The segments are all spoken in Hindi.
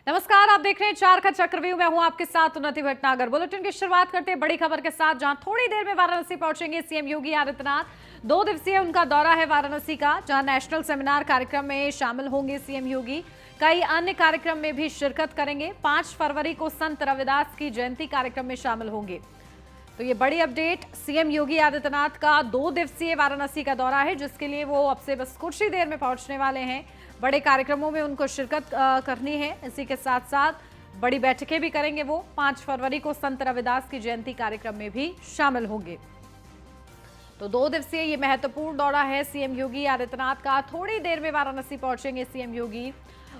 नमस्कार, आप देख रहे हैं चार का चक्रव्यूह। मैं हूं आपके साथ उन्नति भटनागर। बुलेटिन की शुरुआत करते हैं बड़ी खबर के साथ, जहां थोड़ी देर में वाराणसी पहुंचेंगे सीएम योगी आदित्यनाथ। 2 दिवसीय उनका दौरा है वाराणसी का, जहां नेशनल सेमिनार कार्यक्रम में शामिल होंगे सीएम योगी। कई अन्य कार्यक्रम में भी शिरकत करेंगे। 5 फरवरी को संत रविदास की जयंती कार्यक्रम में शामिल होंगे। तो ये बड़ी अपडेट, सीएम योगी आदित्यनाथ का 2 दिवसीय वाराणसी का दौरा है, जिसके लिए वो अब से बस कुछ ही देर में पहुंचने वाले हैं। बड़े कार्यक्रमों में उनको शिरकत करनी है। इसी के साथ साथ बड़ी बैठकें भी करेंगे। वो 5 फरवरी को संत रविदास की जयंती कार्यक्रम में भी शामिल होंगे। तो 2 दिवसीय ये महत्वपूर्ण दौरा है सीएम योगी आदित्यनाथ का। थोड़ी देर में वाराणसी पहुंचेंगे सीएम योगी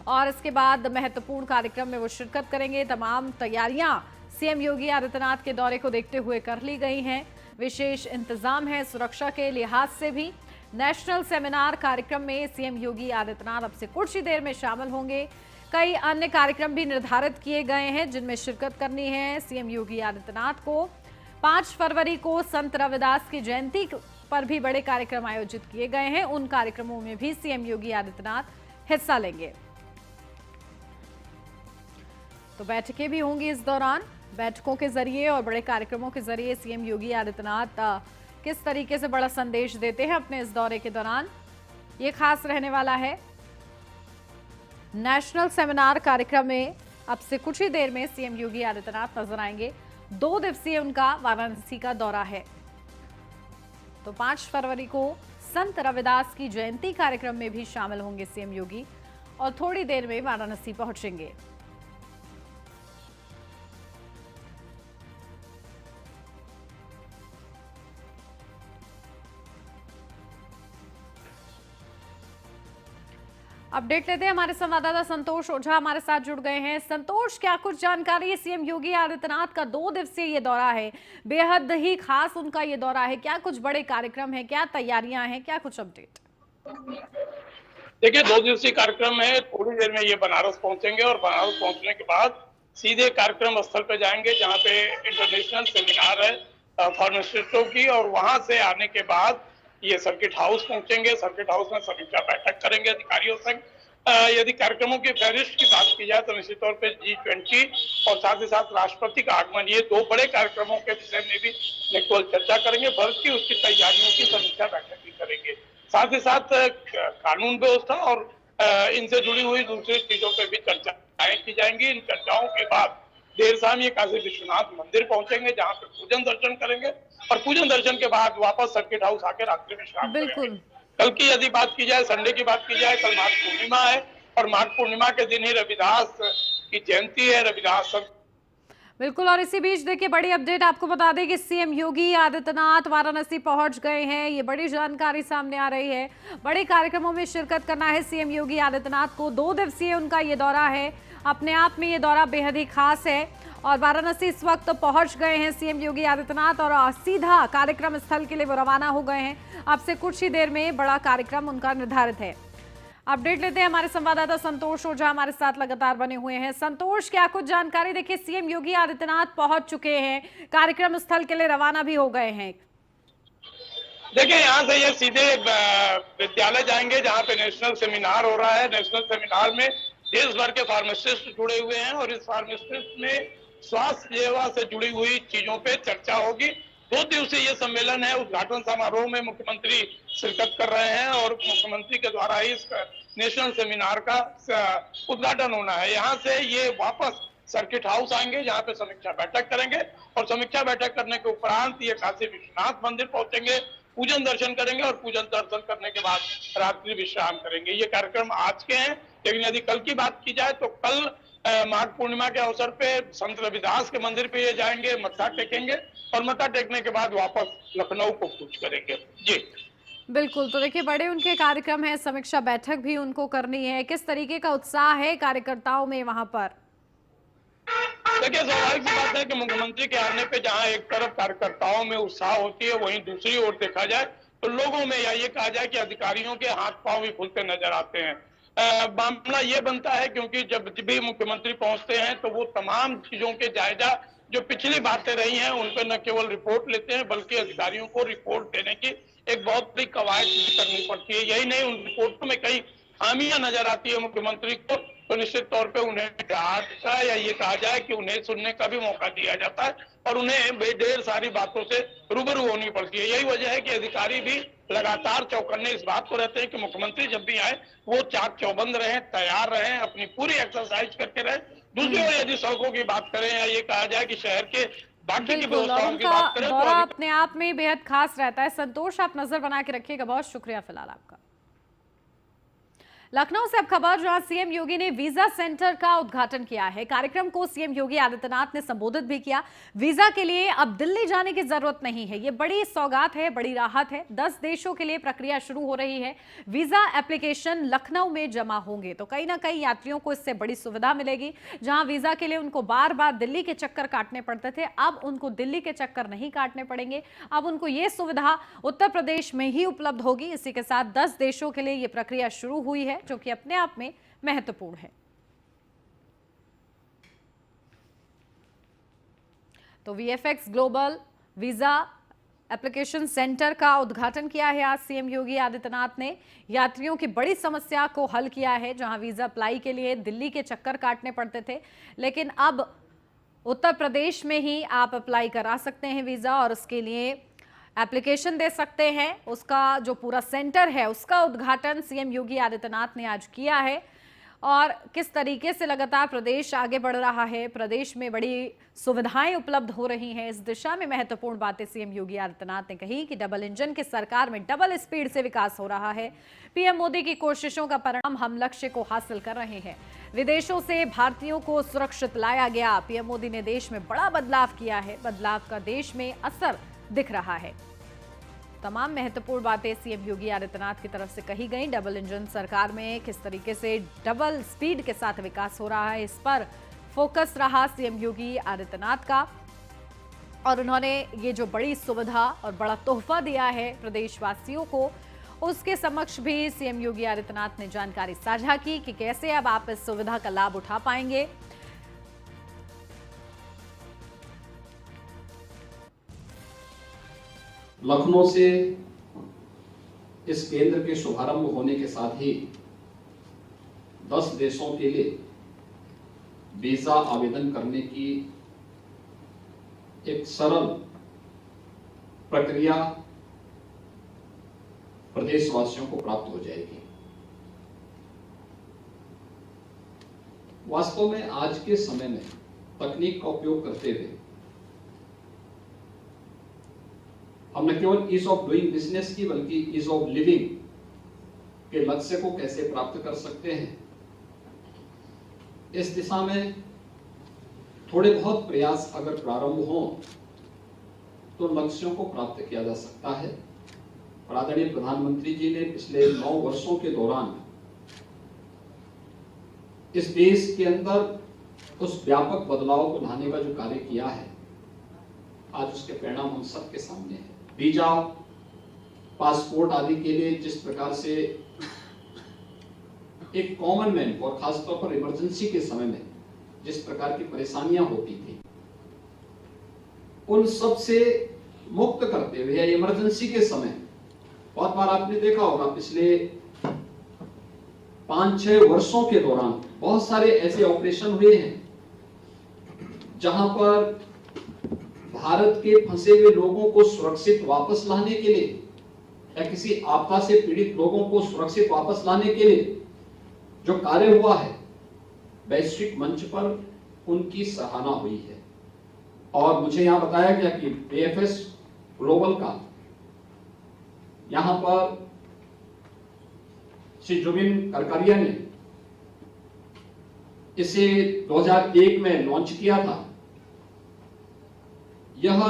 और इसके बाद महत्वपूर्ण कार्यक्रम में वो शिरकत करेंगे। तमाम तैयारियां सीएम योगी आदित्यनाथ के दौरे को देखते हुए कर ली गई हैं। विशेष इंतजाम है सुरक्षा के लिहाज से भी। नेशनल सेमिनार कार्यक्रम में सीएम योगी आदित्यनाथ अब से कुछ ही देर में शामिल होंगे। कई अन्य कार्यक्रम भी निर्धारित किए गए हैं, जिनमें शिरकत करनी है सीएम योगी आदित्यनाथ को। 5 फरवरी को संत रविदास की जयंती पर भी बड़े कार्यक्रम आयोजित किए गए हैं। उन कार्यक्रमों में भी सीएम योगी आदित्यनाथ हिस्सा लेंगे। तो बैठकें भी होंगी इस दौरान। बैठकों के जरिए और बड़े कार्यक्रमों के जरिए सीएम योगी आदित्यनाथ किस तरीके से बड़ा संदेश देते हैं अपने इस दौरे के दौरान, ये खास रहने वाला है। नेशनल सेमिनार कार्यक्रम में अब से कुछ ही देर में सीएम योगी आदित्यनाथ नजर आएंगे। 2 दिवसीय उनका वाराणसी का दौरा है। तो 5 फरवरी को संत रविदास की जयंती कार्यक्रम में भी शामिल होंगे सीएम योगी और थोड़ी देर में वाराणसी पहुंचेंगे। अपडेट लेते हैं, हमारे संवाददाता संतोष ओझा हमारे साथ जुड़ गए हैं। संतोष, क्या कुछ जानकारी है? सीएम योगी आदित्यनाथ का 2 दिवसीय ये दौरा है, बेहद ही खास उनका ये दौरा है। क्या कुछ बड़े कार्यक्रम है, क्या तैयारियां हैं, क्या कुछ अपडेट? देखिए, 2 दिवसीय कार्यक्रम है। थोड़ी देर में ये बनारस पहुंचेंगे और बनारस पहुंचने के बाद सीधे कार्यक्रम स्थल पे जाएंगे, जहां पे इंटरनेशनल सेमिनार है फार्मासिस्टों की, और वहां से आने के बाद ये सर्किट हाउस पहुंचेंगे। सर्किट हाउस में समीक्षा बैठक करेंगे अधिकारियों से। यदि कार्यक्रमों की फहरिस्त की बात की जाए तो निश्चित तौर पे G20 और साथ ही साथ राष्ट्रपति का आगमन, ये 2 बड़े कार्यक्रमों के विषय में भी न केवल चर्चा करेंगे बल्कि उसकी तैयारियों की समीक्षा बैठक भी करेंगे। साथ ही साथ कानून व्यवस्था और इनसे जुड़ी हुई दूसरी चीजों पर भी चर्चाएं की जाएंगी। इन चर्चाओं के बाद देर शाम ये काशी विश्वनाथ मंदिर पहुंचेंगे, जहां पे पूजन दर्शन करेंगे और पूजन दर्शन के बाद वापस सर्किट हाउस आकर रात्रि विश्राम करेंगे। कल की यदि बात की जाए, संडे की बात की जाए, कल माघ पूर्णिमा है और माघ पूर्णिमा के दिन ही रविदास की जयंती है। रविदास बिल्कुल, और इसी बीच देखिए बड़ी अपडेट आपको बता दें कि सीएम योगी आदित्यनाथ वाराणसी पहुंच गए हैं। ये बड़ी जानकारी सामने आ रही है। बड़े कार्यक्रमों में शिरकत करना है सीएम योगी आदित्यनाथ को। 2 दिवसीय उनका ये दौरा है। अपने आप में ये दौरा बेहद ही खास है और वाराणसी इस वक्त पहुंच गए हैं सीएम योगी आदित्यनाथ और सीधा कार्यक्रम स्थल के लिए वो रवाना हो गए हैं। अब से कुछ ही देर में बड़ा कार्यक्रम उनका निर्धारित है। अपडेट लेते हैं, हमारे संवाददाता संतोष ओझा हमारे साथ लगातार बने हुए हैं। संतोष, क्या कुछ जानकारी? देखिए, सीएम योगी आदित्यनाथ पहुंच चुके हैं, कार्यक्रम स्थल के लिए रवाना भी हो गए हैं। देखिए, यहाँ से ये सीधे विद्यालय जाएंगे जहाँ पे नेशनल सेमिनार हो रहा है। नेशनल सेमिनार में देश भर के फार्मासिस्ट जुड़े हुए हैं और इस फार्मासिस्ट में स्वास्थ्य सेवा से जुड़ी हुई चीजों पे चर्चा होगी। 2 दिवसीय ये सम्मेलन है। उद्घाटन समारोह में मुख्यमंत्री शिरकत कर रहे हैं और मुख्यमंत्री के द्वारा ही इस नेशनल सेमिनार का उद्घाटन होना है। यहाँ से ये वापस सर्किट हाउस आएंगे, जहाँ पे समीक्षा बैठक करेंगे और समीक्षा बैठक करने के उपरांत ये काशी विश्वनाथ मंदिर पहुंचेंगे, पूजन दर्शन करेंगे और पूजन दर्शन करने के बाद रात्रि विश्राम करेंगे। ये कार्यक्रम आज के हैं, लेकिन यदि कल की बात की जाए तो कल माघ पूर्णिमा के अवसर पे संत रविदास के मंदिर पे ये जाएंगे, मत्था टेकेंगे और मत्था टेकने के बाद वापस लखनऊ को कूच करेंगे। जी बिल्कुल, तो देखिए बड़े उनके कार्यक्रम है, समीक्षा बैठक भी उनको करनी है। किस तरीके का उत्साह है कार्यकर्ताओं में वहां पर? देखिए, स्वाभाविक सी बात है कि मुख्यमंत्री के आने पे जहां एक तरफ कार्यकर्ताओं में उत्साह होती है, वहीं दूसरी ओर देखा जाए तो लोगों में या ये कहा जाए कि अधिकारियों के हाथ पांव भी फूलते नजर आते हैं। मामला ये बनता है क्योंकि जब भी मुख्यमंत्री पहुंचते हैं तो वो तमाम चीजों के जायजा जो पिछली बातें रही हैं उन पर न केवल रिपोर्ट लेते हैं बल्कि अधिकारियों को रिपोर्ट देने की एक बहुत बड़ी कवायद करनी पड़ती है। यही नहीं, उन रिपोर्टों में कई खामियां नजर आती है मुख्यमंत्री को, तो निश्चित तौर पे उन्हें डांट का या ये कहा जाए कि उन्हें सुनने का भी मौका दिया जाता है और उन्हें ढेर सारी बातों से रूबरू होनी पड़ती है। यही वजह है कि अधिकारी भी लगातार चौकन्ने इस बात को रहते हैं कि मुख्यमंत्री जब भी आए वो चाक चौबंद रहें, तैयार रहें, अपनी पूरी एक्सरसाइज करके रहें। दूसरी ओर यदि सड़कों की बात करें या ये कहा जाए कि शहर के बाकी की बिल्कुल, और व्यवस्थाओं की उनका बात करें तो दौरा अपने आप में बेहद खास रहता है। संतोष, आप नजर बना के रखिएगा। बहुत शुक्रिया फिलहाल आपका। लखनऊ से अब खबर, जहां सीएम योगी ने वीजा सेंटर का उद्घाटन किया है। कार्यक्रम को सीएम योगी आदित्यनाथ ने संबोधित भी किया। वीजा के लिए अब दिल्ली जाने की जरूरत नहीं है, ये बड़ी सौगात है, बड़ी राहत है। 10 देशों के लिए प्रक्रिया शुरू हो रही है। वीजा एप्लीकेशन लखनऊ में जमा होंगे तो कहीं ना कहीं यात्रियों को इससे बड़ी सुविधा मिलेगी। जहां वीजा के लिए उनको बार बार दिल्ली के चक्कर काटने पड़ते थे, अब उनको दिल्ली के चक्कर नहीं काटने पड़ेंगे। अब उनको ये सुविधा उत्तर प्रदेश में ही उपलब्ध होगी। इसी के साथ 10 देशों के लिए यह प्रक्रिया शुरू हुई है, जो कि अपने आप में महत्वपूर्ण है। तो VFX global visa application centre का उद्घाटन किया है आज सीएम योगी आदित्यनाथ ने। यात्रियों की बड़ी समस्या को हल किया है। जहां वीजा अप्लाई के लिए दिल्ली के चक्कर काटने पड़ते थे, लेकिन अब उत्तर प्रदेश में ही आप अप्लाई करा सकते हैं वीजा, और उसके लिए एप्लीकेशन दे सकते हैं। उसका जो पूरा सेंटर है उसका उद्घाटन सीएम योगी आदित्यनाथ ने आज किया है। और किस तरीके से लगातार प्रदेश आगे बढ़ रहा है, प्रदेश में बड़ी सुविधाएं उपलब्ध हो रही हैं, इस दिशा में महत्वपूर्ण बातें सीएम योगी आदित्यनाथ ने कही कि डबल इंजन की सरकार में डबल स्पीड से विकास हो रहा है। पीएम मोदी की कोशिशों का परिणाम हम लक्ष्य को हासिल कर रहे हैं। विदेशों से भारतीयों को सुरक्षित लाया गया। पीएम मोदी ने देश में बड़ा बदलाव किया है, बदलाव का देश में असर दिख रहा है। तमाम महत्वपूर्ण बातें सीएम योगी आदित्यनाथ की तरफ से कही गई। डबल इंजन सरकार में किस तरीके से डबल स्पीड के साथ विकास हो रहा है, इस पर फोकस रहा सीएम योगी आदित्यनाथ का। और उन्होंने ये जो बड़ी सुविधा और बड़ा तोहफा दिया है प्रदेशवासियों को, उसके समक्ष भी सीएम योगी आदित्यनाथ ने जानकारी साझा की कि कैसे अब आप इस सुविधा का लाभ उठा पाएंगे। लखनऊ से इस केंद्र के शुभारंभ होने के साथ ही 10 देशों के लिए वीजा आवेदन करने की एक सरल प्रक्रिया प्रदेशवासियों को प्राप्त हो जाएगी। वास्तव में आज के समय में तकनीक का उपयोग करते हुए हम न केवल ईज ऑफ डूइंग बिजनेस की बल्कि ईज ऑफ लिविंग के लक्ष्य को कैसे प्राप्त कर सकते हैं, इस दिशा में थोड़े बहुत प्रयास अगर प्रारंभ हो तो लक्ष्यों को प्राप्त किया जा सकता है। और आदरणीय प्रधानमंत्री जी ने पिछले 9 वर्षों के दौरान इस देश के अंदर उस व्यापक बदलाव को लाने का जो कार्य किया है, आज उसके परिणाम हम सबके सामने हैं। वीजा, पासपोर्ट आदि के लिए जिस प्रकार से एक कॉमन मैन और खासतौर पर इमरजेंसी के समय में जिस प्रकार की परेशानियां होती थी, उन सब से मुक्त करते हुए इमरजेंसी के समय बहुत बार आपने देखा होगा पिछले 5-6 वर्षों के दौरान बहुत सारे ऐसे ऑपरेशन हुए हैं जहां पर भारत के फंसे हुए लोगों को सुरक्षित वापस लाने के लिए या किसी आपदा से पीड़ित लोगों को सुरक्षित वापस लाने के लिए जो कार्य हुआ है, वैश्विक मंच पर उनकी सराहना हुई है। और मुझे यहां बताया गया कि वीएफएक्स ग्लोबल का यहां पर श्री जुबिन करकरिया ने इसे 2001 में लॉन्च किया था। यह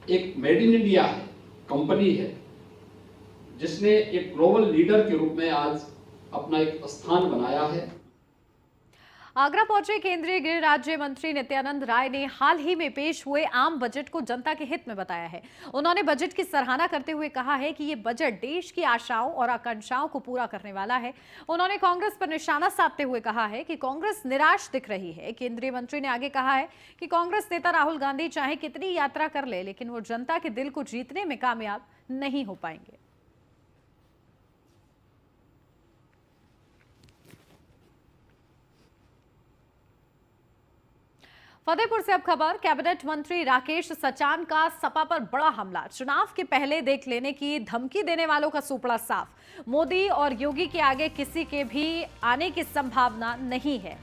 एक मेड इन इंडिया है, कंपनी है जिसने एक ग्लोबल लीडर के रूप में आज अपना एक स्थान बनाया है। आगरा पहुंचे केंद्रीय गृह राज्य मंत्री नित्यानंद राय ने हाल ही में पेश हुए आम बजट को जनता के हित में बताया है। उन्होंने बजट की सराहना करते हुए कहा है कि ये बजट देश की आशाओं और आकांक्षाओं को पूरा करने वाला है। उन्होंने कांग्रेस पर निशाना साधते हुए कहा है कि कांग्रेस निराश दिख रही है। केंद्रीय मंत्री ने आगे कहा है कि कांग्रेस नेता राहुल गांधी चाहे कितनी यात्रा कर ले, लेकिन वो जनता के दिल को जीतने में कामयाब नहीं हो पाएंगे। फतेहपुर से अब खबर। कैबिनेट मंत्री राकेश सचान का सपा पर बड़ा हमला। चुनाव के पहले देख लेने की धमकी देने वालों का सुपड़ा साफ। मोदी और योगी के आगे किसी के भी आने की संभावना नहीं है।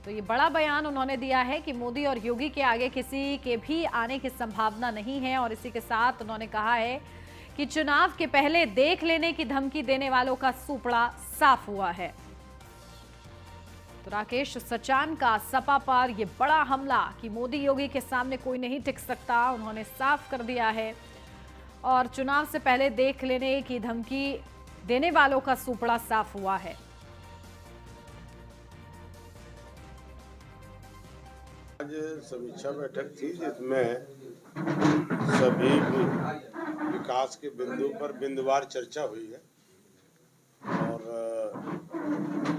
तो ये बड़ा बयान उन्होंने दिया है कि मोदी और योगी के आगे किसी के भी आने की संभावना नहीं है। और इसी के साथ उन्होंने कहा है कि चुनाव के पहले देख लेने की धमकी देने वालों का सुपड़ा साफ हुआ है। तो राकेश सचान का सपा पर यह बड़ा हमला कि मोदी योगी के सामने कोई नहीं टिक सकता, उन्होंने साफ कर दिया है। और चुनाव से पहले देख लेने की धमकी देने वालों का सुपड़ा साफ हुआ है। आज समीक्षा बैठक थी जिसमें सभी विकास के बिंदु पर बिंदुवार चर्चा हुई है और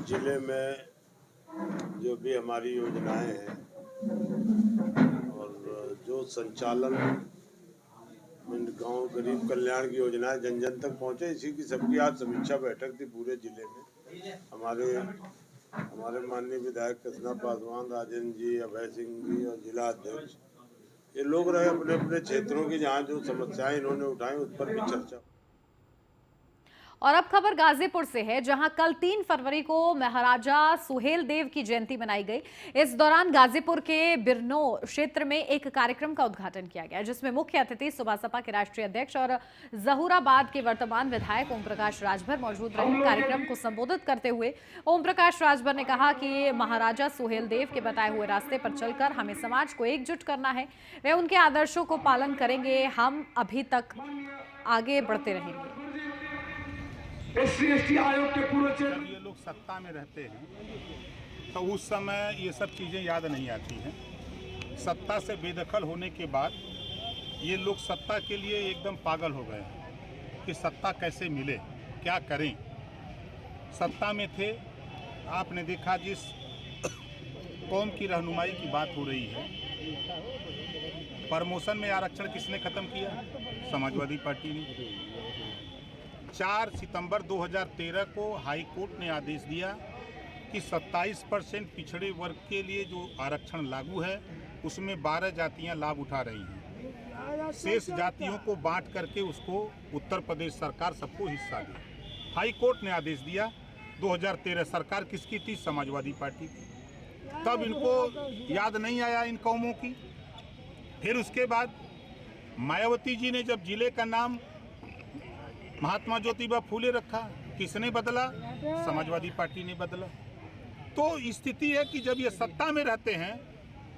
जिले में जो भी हमारी योजनाएं हैं और जो संचालन गांव गरीब कल्याण की योजनाएं जन जन तक पहुंचे, इसी की सबकी आज समीक्षा बैठक थी पूरे जिले में। हमारे माननीय विधायक कृष्णा पासवान, राजेंद्र जी, अभय सिंह जी और जिला अध्यक्ष, ये लोग रहे अपने अपने क्षेत्रों की जहाँ जो समस्याएं इन्होंने उठाई उस पर भी चर्चा। और अब खबर गाजीपुर से है, जहां कल 3 फरवरी को महाराजा सुहेल देव की जयंती मनाई गई। इस दौरान गाजीपुर के बिरनो क्षेत्र में एक कार्यक्रम का उद्घाटन किया गया, जिसमें मुख्य अतिथि सुबह सपा के राष्ट्रीय अध्यक्ष और जहूराबाद के वर्तमान विधायक ओम प्रकाश राजभर मौजूद रहे। कार्यक्रम को संबोधित करते हुए ओम प्रकाश राजभर ने कहा कि महाराजा सुहेल देव के बताए हुए रास्ते पर चलकर हमें समाज को एकजुट करना है। वे उनके आदर्शों को पालन करेंगे, हम अभी तक आगे बढ़ते रहेंगे। SC/ST आयोग के पूर्व जब ये लोग सत्ता में रहते हैं तो उस समय ये सब चीज़ें याद नहीं आती हैं। सत्ता से बेदखल होने के बाद ये लोग सत्ता के लिए एकदम पागल हो गए हैं कि सत्ता कैसे मिले, क्या करें। सत्ता में थे, आपने देखा जिस कौम की रहनुमाई की बात हो रही है, प्रमोशन में आरक्षण किसने ख़त्म किया? समाजवादी पार्टी ने। 4 सितंबर 2013 को हाई कोर्ट ने आदेश दिया कि 27% पिछड़े वर्ग के लिए जो आरक्षण लागू है उसमें 12 जातियां लाभ उठा रही हैं। शेष जातियों को बांट करके उसको उत्तर प्रदेश सरकार सबको हिस्सा दे। हाई कोर्ट ने आदेश दिया। 2013 सरकार किसकी थी? समाजवादी पार्टी की। तब इनको याद नहीं आया इन कौमों की। फिर उसके बाद मायावती जी ने जब जिले का नाम महात्मा ज्योतिबा फूले रखा, किसने बदला? समाजवादी पार्टी ने बदला। तो स्थिति है कि जब ये सत्ता में रहते हैं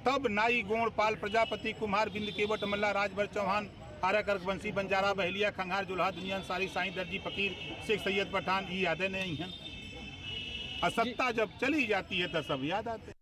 तब नाई, गोंड, पाल, प्रजापति, कुम्हार, बिंद, केवट, मल्ला, राजभर, चौहान, आरा, कर्क, बंसी, बंजारा, बहलिया, खंघार, जुल्हा, दुनिया, सारी, साईं, दर्जी, फकीर, शेख सैयद, पठान, ये यादें नहीं हैं। असत्ता जब चली जाती है तो सब याद आते हैं।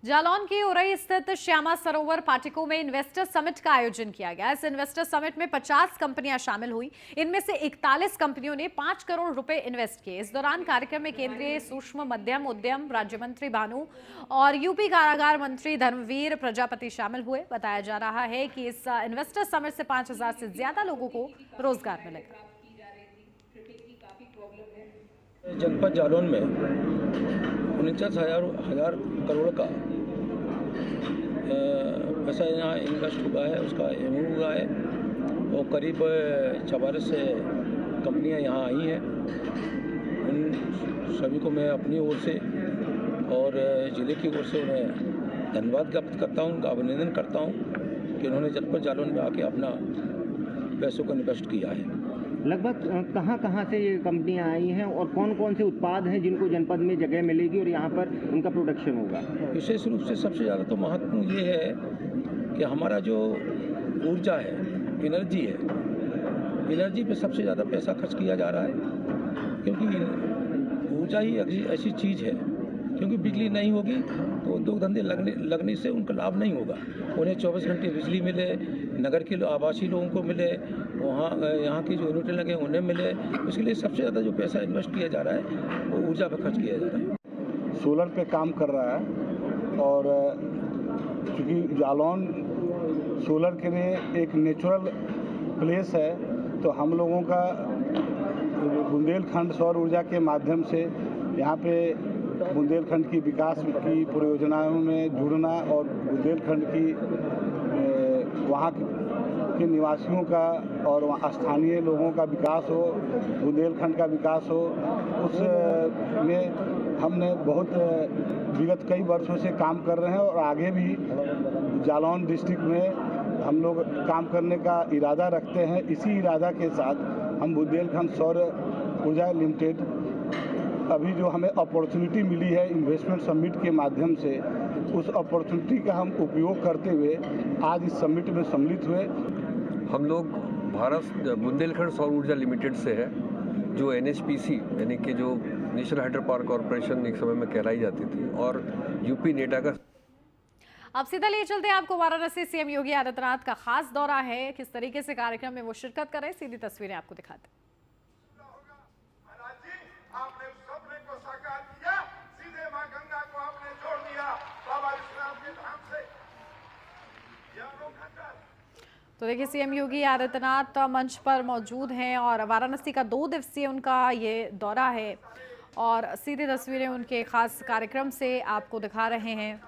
जालौन की उरई स्थित श्यामा सरोवर पाटिको में इन्वेस्टर समिट का आयोजन किया गया। इस इन्वेस्टर समिट में 50 कंपनियां शामिल हुई। इनमें से 41 कंपनियों ने 5 करोड़ रुपए इन्वेस्ट किए। इस दौरान कार्यक्रम में केंद्रीय सूक्ष्म मध्यम उद्यम राज्य मंत्री भानु और यूपी कारागार मंत्री धर्मवीर प्रजापति शामिल हुए। बताया जा रहा है कि इस इन्वेस्टर समिट से 5000 से ज्यादा लोगों को रोजगार मिलेगा। जनपद जालौन में 49,000 करोड़ का पैसा यहाँ इन्वेस्ट हुआ है, उसका एमओ हुआ है और करीब 44 कंपनियाँ यहाँ आई हैं। उन सभी को मैं अपनी ओर से और ज़िले की ओर से उन्हें धन्यवाद ज्ञापित करता हूँ, उनका अभिनंदन करता हूँ कि उन्होंने जनपद जालौन में आके अपना पैसों को इन्वेस्ट किया है। लगभग कहाँ से ये कंपनियां आई हैं और कौन कौन से उत्पाद हैं जिनको जनपद में जगह मिलेगी और यहाँ पर उनका प्रोडक्शन होगा? विशेष रूप से सबसे ज़्यादा तो महत्वपूर्ण ये है कि हमारा जो ऊर्जा है, एनर्जी पे सबसे ज़्यादा पैसा खर्च किया जा रहा है, क्योंकि ऊर्जा ही ऐसी चीज़ है, क्योंकि बिजली नहीं होगी तो उद्योग धंधे लगने से उनका लाभ नहीं होगा। उन्हें 24 घंटे बिजली मिले, नगर के आवासीय लोगों को मिले, वहाँ यहाँ की जो यूनिटें लगे उन्हें मिले। उसके लिए सबसे ज़्यादा जो पैसा इन्वेस्ट किया जा रहा है वो ऊर्जा पर खर्च किया जा रहा है। सोलर पे काम कर रहा है और चूँकि जालौन सोलर के लिए एक नेचुरल प्लेस है, तो हम लोगों का बुंदेलखंड सौर ऊर्जा के माध्यम से यहाँ पे बुंदेलखंड की विकास की परियोजनाओं में जुड़ना और बुंदेलखंड की वहाँ के निवासियों का और वहाँ स्थानीय लोगों का विकास हो, बुंदेलखंड का विकास हो, उस में हमने बहुत विगत कई वर्षों से काम कर रहे हैं और आगे भी जालौन डिस्ट्रिक्ट में हम लोग काम करने का इरादा रखते हैं। इसी इरादा के साथ हम बुंदेलखंड सौर ऊर्जा लिमिटेड अभी जो हमें अपॉर्चुनिटी मिली है इन्वेस्टमेंट समिट के माध्यम से, उस अपॉर्चुनिटी का हम उपयोग करते हुए आज इस समिट में सम्मिलित हुए। हम लोग भारत बुंदेलखंड सौर ऊर्जा लिमिटेड से है, जो NHPC यानी कि जो नेशनल हाइड्रो पावर कॉरपोरेशन एक समय में कहलाई जाती थी, और यूपी नेटा का। अब सीधा ले चलते हैं आपको वाराणसी। सीएम योगी आदित्यनाथ का खास दौरा है, किस तरीके से कार्यक्रम में वो शिरकत करें, सीधी तस्वीरें आपको दिखाते हैं। आपने उस सपने को साकार किया, सीधे मां गंगा को आपने जोड़ दिया बाबा विश्वनाथ के धाम से। तो देखिए, सीएम योगी आदित्यनाथ मंच पर मौजूद हैं और वाराणसी का 2 दिवसीय उनका ये दौरा है और सीधी तस्वीरें उनके खास कार्यक्रम से आपको दिखा रहे हैं,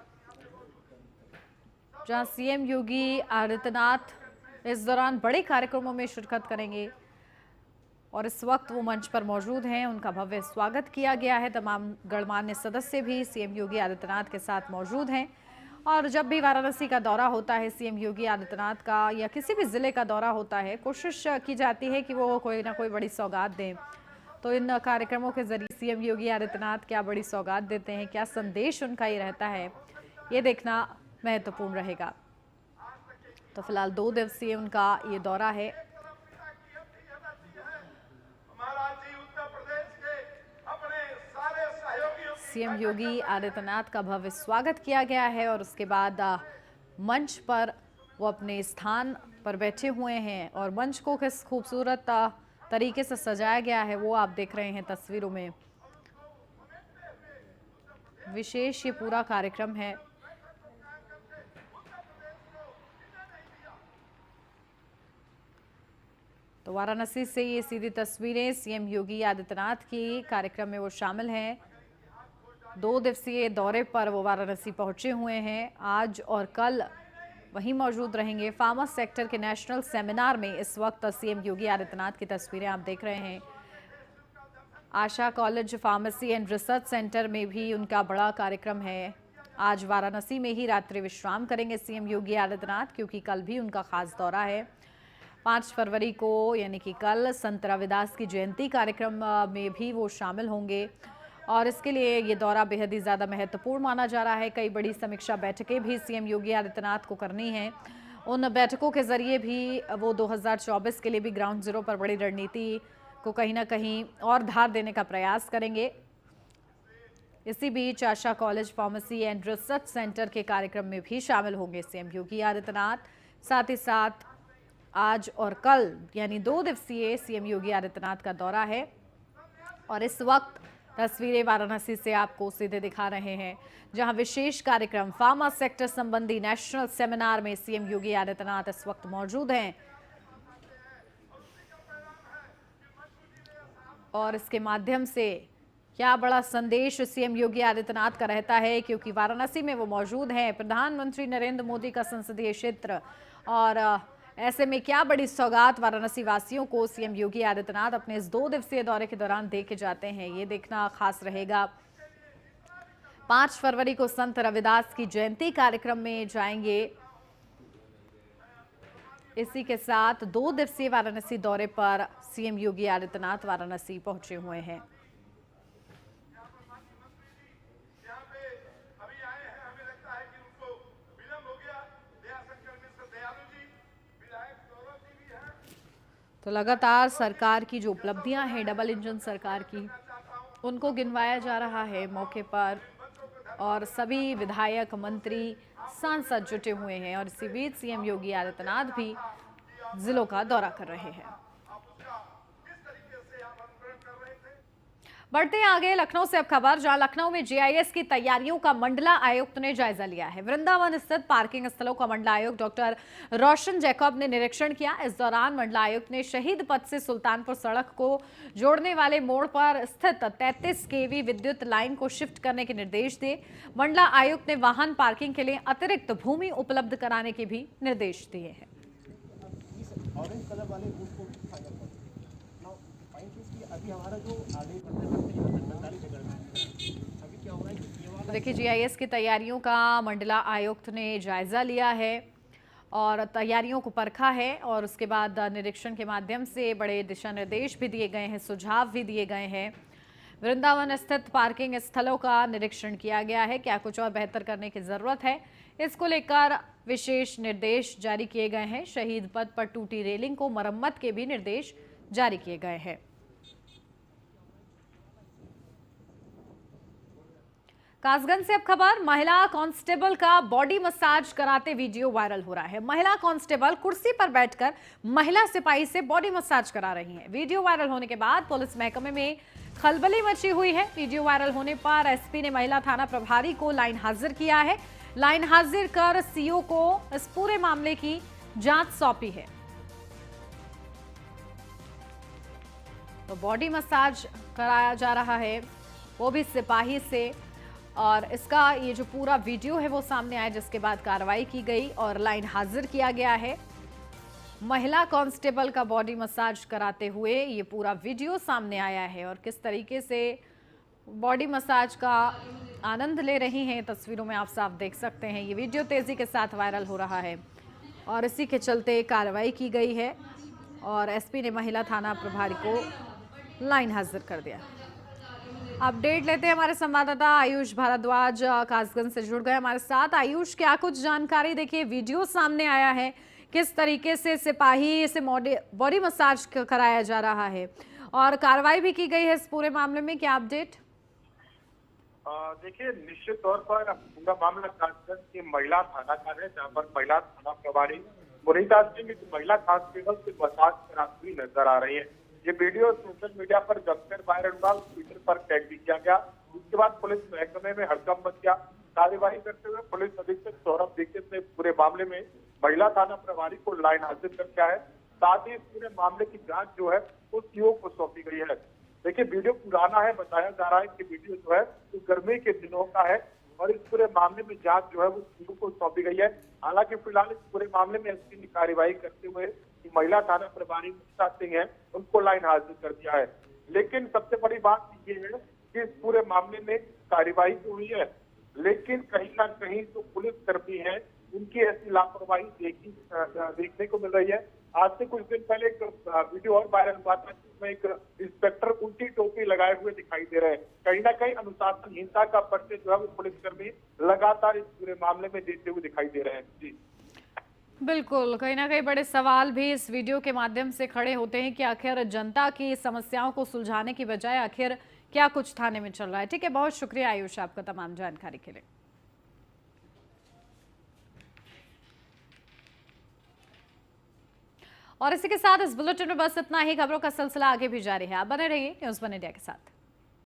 जहां सीएम योगी आदित्यनाथ इस दौरान बड़े कार्यक्रमों में शिरकत करेंगे और इस वक्त वो मंच पर मौजूद हैं। उनका भव्य स्वागत किया गया है। तमाम गणमान्य सदस्य भी सीएम योगी आदित्यनाथ के साथ मौजूद हैं और जब भी वाराणसी का दौरा होता है सीएम योगी आदित्यनाथ का या किसी भी ज़िले का दौरा होता है, कोशिश की जाती है कि वो कोई ना कोई बड़ी सौगात दें। तो इन कार्यक्रमों के ज़रिए सीएम योगी आदित्यनाथ क्या बड़ी सौगात देते हैं, क्या संदेश उनका ये रहता है, ये देखना महत्वपूर्ण रहेगा। तो फिलहाल 2 दिवसीय उनका ये दौरा है। सीएम योगी आदित्यनाथ का भव्य स्वागत किया गया है और उसके बाद मंच पर वो अपने स्थान पर बैठे हुए हैं और मंच को किस खूबसूरत तरीके से सजाया गया है वो आप देख रहे हैं तस्वीरों में। विशेष ये पूरा कार्यक्रम है। तो वाराणसी से ये सीधी तस्वीरें सीएम योगी आदित्यनाथ की कार्यक्रम में वो शामिल हैं। 2 दिवसीय दौरे पर वो वाराणसी पहुंचे हुए हैं। आज और कल वहीं मौजूद रहेंगे। फार्मा सेक्टर के नेशनल सेमिनार में इस वक्त सीएम योगी आदित्यनाथ की तस्वीरें आप देख रहे हैं। Asha college pharmacy and research centre में भी उनका बड़ा कार्यक्रम है। आज वाराणसी में ही रात्रि विश्राम करेंगे सीएम योगी आदित्यनाथ, क्योंकि कल भी उनका खास दौरा है। 5 फरवरी को यानी कि कल संत रविदास की जयंती कार्यक्रम में भी वो शामिल होंगे और इसके लिए ये दौरा बेहद ही ज़्यादा महत्वपूर्ण माना जा रहा है। कई बड़ी समीक्षा बैठकें भी सीएम योगी आदित्यनाथ को करनी हैं। उन बैठकों के जरिए भी वो 2024 के लिए भी ग्राउंड जीरो पर बड़ी रणनीति को कहीं ना कहीं और धार देने का प्रयास करेंगे। इसी बीच Asha college pharmacy and research centre के कार्यक्रम में भी शामिल होंगे सीएम योगी आदित्यनाथ। साथ ही साथ आज और कल यानी 2 दिवसीय सीएम योगी आदित्यनाथ का दौरा है और इस वक्त तस्वीरें वाराणसी से आपको सीधे दिखा रहे हैं, जहां विशेष कार्यक्रम फार्मा सेक्टर संबंधी नेशनल सेमिनार में सीएम योगी आदित्यनाथ इस वक्त मौजूद हैं और इसके माध्यम से क्या बड़ा संदेश सीएम योगी आदित्यनाथ का रहता है, क्योंकि वाराणसी में वो मौजूद हैं, प्रधानमंत्री नरेंद्र मोदी का संसदीय क्षेत्र, और ऐसे में क्या बड़ी सौगात वाराणसी वासियों को सीएम योगी आदित्यनाथ अपने इस 2 दिवसीय दौरे के दौरान दे के जाते हैं, ये देखना खास रहेगा। 5 फरवरी को संत रविदास की जयंती कार्यक्रम में जाएंगे। इसी के साथ 2 दिवसीय वाराणसी दौरे पर सीएम योगी आदित्यनाथ वाराणसी पहुंचे हुए हैं। तो लगातार सरकार की जो उपलब्धियां हैं डबल इंजन सरकार की, उनको गिनवाया जा रहा है मौके पर और सभी विधायक, मंत्री, सांसद जुटे हुए हैं और इसी बीच सीएम योगी आदित्यनाथ भी जिलों का दौरा कर रहे हैं। बढ़ते हैं आगे लखनऊ से अब खबर, जहां लखनऊ में जीआईएस की तैयारियों का मंडला आयुक्त ने जायजा लिया है। वृंदावन स्थित पार्किंग स्थलों का मंडला आयुक्त डॉक्टर रोशन जैकब ने निरीक्षण किया। इस दौरान मंडला आयुक्त ने शहीद पथ से सुल्तानपुर सड़क को जोड़ने वाले मोड़ पर स्थित 33 केवी विद्युत लाइन को शिफ्ट करने के निर्देश दिए। मंडला आयुक्त ने वाहन पार्किंग के लिए अतिरिक्त भूमि उपलब्ध कराने के भी निर्देश दिए हैं। ऑरेंज कलर वाले रूट को फाइनल कर नाउ पॉइंट इज कि अभी हमारा जो आगे बढ़ते बढ़ते यहाँ तक 45 एकड़ में अभी क्या हो रहा है कि ये वाला देखिए जीआईएस की तैयारियों का मंडला आयुक्त ने जायजा लिया है और तैयारियों को परखा है और उसके बाद निरीक्षण के माध्यम से बड़े दिशा निर्देश भी दिए गए हैं, सुझाव भी दिए गए हैं। वृंदावन स्थित पार्किंग स्थलों का निरीक्षण किया गया है, क्या कुछ और बेहतर करने की जरूरत है, इसको लेकर विशेष निर्देश जारी किए गए हैं। शहीद पथ पर टूटी रेलिंग को मरम्मत के भी निर्देश जारी किए गए हैं। कासगंज से अब खबर, महिला कांस्टेबल का बॉडी मसाज कराते वीडियो वायरल हो रहा है। महिला कांस्टेबल कुर्सी पर बैठकर महिला सिपाही से बॉडी मसाज करा रही हैं। वीडियो वायरल होने के बाद पुलिस महकमे में खलबली मची हुई है। वीडियो वायरल होने पर एसपी ने महिला थाना प्रभारी को लाइन हाजिर किया है। लाइन हाजिर कर सीओ को इस पूरे मामले की जांच सौंपी है। तो बॉडी मसाज कराया जा रहा है, वो भी सिपाही से, और इसका ये जो पूरा वीडियो है वो सामने आया, जिसके बाद कार्रवाई की गई और लाइन हाजिर किया गया है। महिला कांस्टेबल का बॉडी मसाज कराते हुए ये पूरा वीडियो सामने आया है और किस तरीके से बॉडी मसाज का आनंद ले रही हैं, तस्वीरों में आप साफ देख सकते हैं। ये वीडियो तेजी के साथ वायरल हो रहा है और इसी के चलते कार्रवाई की गई है और एसपी ने महिला थाना प्रभारी को लाइन हाजिर कर दिया। अपडेट लेते हैं, हमारे संवाददाता आयुष भारद्वाज कासगंज से जुड़ गए हमारे साथ। आयुष, क्या कुछ जानकारी? देखिए वीडियो सामने आया है, किस तरीके से सिपाही से बॉडी मसाज कराया जा रहा है और कार्रवाई भी की गई है इस पूरे मामले में, क्या अपडेट? देखिए, निश्चित तौर पर पूरा मामला कासगंज की महिला थाना का है, जहाँ पर महिला थाना प्रभारी मुरीदा सिंह महिला कांस्टेबल से मसाज कराती हुई नजर आ रही है। ये वीडियो सोशल मीडिया पर जमकर वायरल हुआ, ट्विटर पर टैग भी किया गया। उसके बाद पुलिस महकमे में हड़कंप मच गया। कार्यवाही करते हुए पुलिस अधीक्षक सौरभ दीक्षित ने पूरे मामले में महिला थाना प्रभारी को लाइन हाजिर कर दिया है। साथ ही इस पूरे मामले की जांच जो है वो सीओ को सौंपी गई है। देखिए, वीडियो पुराना है, बताया जा रहा है कि वीडियो जो है वो गर्मी के दिनों का है और इस पूरे मामले में जांच जो है वो सीओ को सौंपी गई है। हालांकि फिलहाल इस पूरे मामले में एसपी ने कार्रवाई करते हुए महिला थाना प्रभारी मुक्ता सिंह है उनको लाइन हाजिर कर दिया है। लेकिन सबसे बड़ी बात ये है कि इस पूरे मामले में कार्रवाई तो हुई है, लेकिन कहीं ना कहीं जो पुलिस कर्मी है उनकी ऐसी लापरवाही देखने को मिल रही है। आज से कुछ दिन पहले एक वीडियो और वायरल हुआ था जिसमें एक इंस्पेक्टर उल्टी टोपी लगाए हुए दिखाई दे रहे हैं। कहीं ना कहीं अनुशासनहीनता का परिचय जो है वो पुलिसकर्मी लगातार इस पूरे मामले में देते हुए दिखाई दे रहे हैं। जी बिल्कुल, कहीं ना कहीं बड़े सवाल भी इस वीडियो के माध्यम से खड़े होते हैं कि आखिर जनता की समस्याओं को सुलझाने की बजाय आखिर क्या कुछ थाने में चल रहा है। ठीक है, बहुत शुक्रिया आयुष आपका तमाम जानकारी के लिए। और इसी के साथ इस बुलेटिन में बस इतना ही। खबरों का सिलसिला आगे भी जारी है, आप बने रहिए न्यूज़ वन इंडिया के साथ।